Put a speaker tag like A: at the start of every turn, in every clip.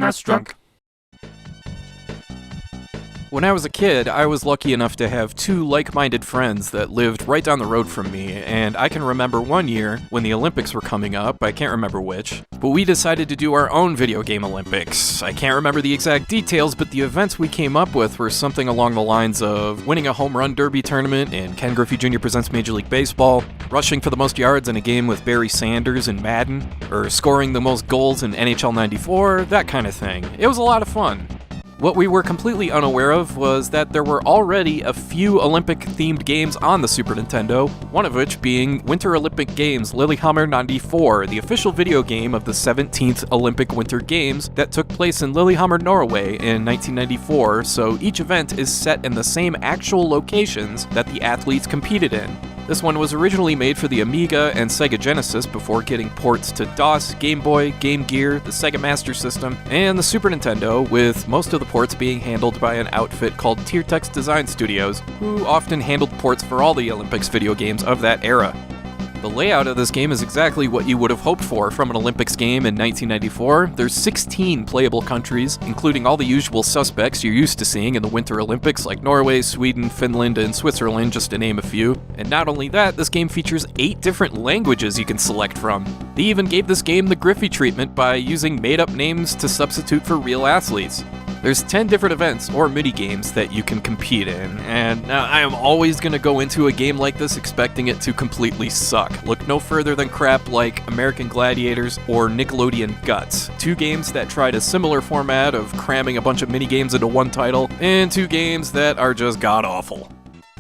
A: SNESdrunk. When I was a kid, I was lucky enough to have two like-minded friends that lived right down the road from me, and I can remember one year when the Olympics were coming up, I can't remember which, but we decided to do our own video game Olympics. I can't remember the exact details, but the events we came up with were something along the lines of winning a home run derby tournament in Ken Griffey Jr. Presents Major League Baseball, rushing for the most yards in a game with Barry Sanders in Madden, or scoring the most goals in NHL 94, that kind of thing. It was a lot of fun. What we were completely unaware of was that there were already a few Olympic-themed games on the Super Nintendo, one of which being Winter Olympic Games Lillehammer 94, the official video game of the 17th Olympic Winter Games that took place in Lillehammer, Norway in 1994, so each event is set in the same actual locations that the athletes competed in. This one was originally made for the Amiga and Sega Genesis before getting ports to DOS, Game Boy, Game Gear, the Sega Master System, and the Super Nintendo, with most of the ports being handled by an outfit called Tiertex Design Studios, who often handled ports for all the Olympics video games of that era. The layout of this game is exactly what you would have hoped for from an Olympics game in 1994. There's 16 playable countries, including all the usual suspects you're used to seeing in the Winter Olympics like Norway, Sweden, Finland, and Switzerland, just to name a few. And not only that, this game features 8 different languages you can select from. They even gave this game the Griffey treatment by using made-up names to substitute for real athletes. There's 10 different events or mini-games that you can compete in, and now I am always going to go into a game like this expecting it to completely suck. Look no further than crap like American Gladiators or Nickelodeon Guts, 2 games that tried a similar format of cramming a bunch of mini-games into one title, and 2 games that are just god-awful.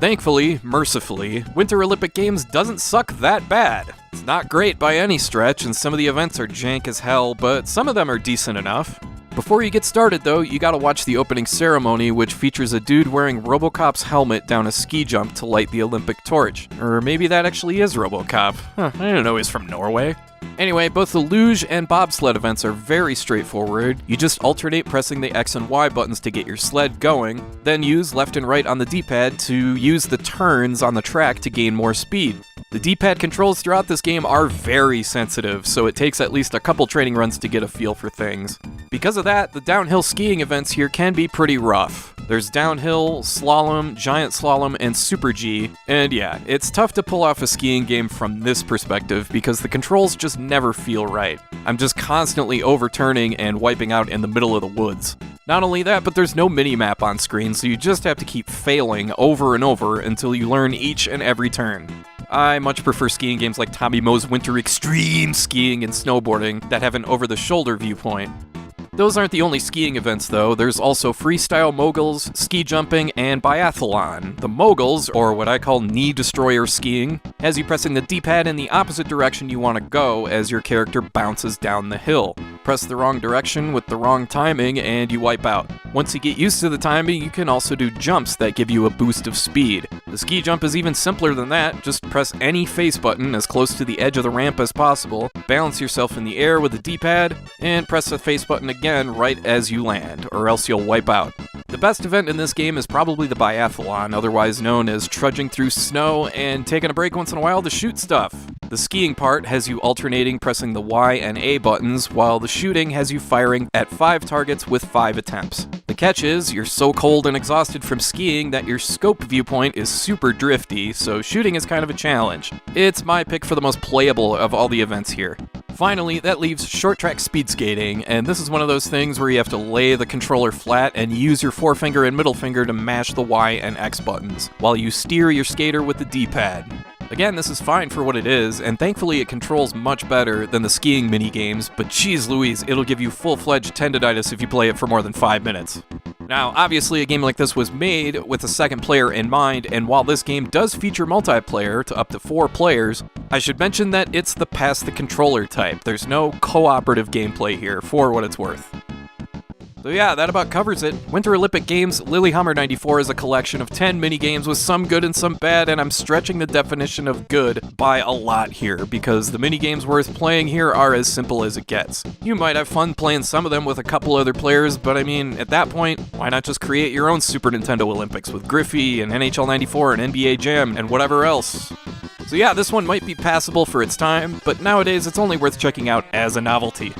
A: Thankfully, mercifully, Winter Olympic Games doesn't suck that bad. It's not great by any stretch, and some of the events are jank as hell, but some of them are decent enough. Before you get started though, you gotta watch the opening ceremony, which features a dude wearing RoboCop's helmet down a ski jump to light the Olympic torch. Or maybe that actually is RoboCop. I didn't know he's from Norway. Anyway, both the luge and bobsled events are very straightforward. You just alternate pressing the X and Y buttons to get your sled going, then use left and right on the D-pad to use the turns on the track to gain more speed. The D-pad controls throughout this game are very sensitive, so it takes at least a couple training runs to get a feel for things. Because of that, the downhill skiing events here can be pretty rough. There's downhill, slalom, giant slalom, and super G, and yeah, it's tough to pull off a skiing game from this perspective because the controls just never feel right. I'm just constantly overturning and wiping out in the middle of the woods. Not only that, but there's no mini-map on screen, so you just have to keep failing over and over until you learn each and every turn. I much prefer skiing games like Tommy Moe's Winter Extreme Skiing and Snowboarding that have an over-the-shoulder viewpoint. Those aren't the only skiing events though, there's also freestyle moguls, ski jumping, and biathlon. The moguls, or what I call knee destroyer skiing, has you pressing the D-pad in the opposite direction you want to go as your character bounces down the hill. Press the wrong direction with the wrong timing and you wipe out. Once you get used to the timing, you can also do jumps that give you a boost of speed. The ski jump is even simpler than that, just press any face button as close to the edge of the ramp as possible, balance yourself in the air with the D-pad, and press the face button again right as you land, or else you'll wipe out. The best event in this game is probably the biathlon, otherwise known as trudging through snow and taking a break once in a while to shoot stuff. The skiing part has you alternating pressing the Y and A buttons, while the shooting has you firing at 5 targets with 5 attempts. The catch is, you're so cold and exhausted from skiing that your scope viewpoint is super drifty, so shooting is kind of a challenge. It's my pick for the most playable of all the events here. Finally, that leaves short track speed skating, and this is one of those things where you have to lay the controller flat and use your forefinger and middle finger to mash the Y and X buttons, while you steer your skater with the D-pad. Again, this is fine for what it is, and thankfully it controls much better than the skiing mini-games, but geez Louise, it'll give you full-fledged tendinitis if you play it for more than 5 minutes. Now, obviously a game like this was made with a second player in mind, and while this game does feature multiplayer to up to 4 players, I should mention that it's the pass-the-controller type. There's no cooperative gameplay here, for what it's worth. So yeah, that about covers it. Winter Olympic Games Lillehammer 94 is a collection of 10 mini-games with some good and some bad, and I'm stretching the definition of good by a lot here, because the mini-games worth playing here are as simple as it gets. You might have fun playing some of them with a couple other players, but I mean, at that point, why not just create your own Super Nintendo Olympics with Griffey and NHL 94 and NBA Jam and whatever else? So yeah, this one might be passable for its time, but nowadays it's only worth checking out as a novelty.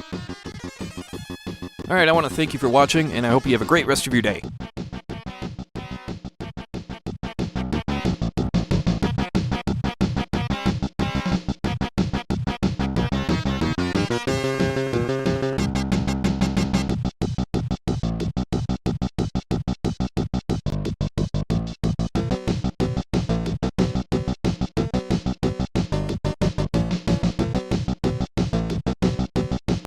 A: Alright, I want to thank you for watching, and I hope you have a great rest of your day.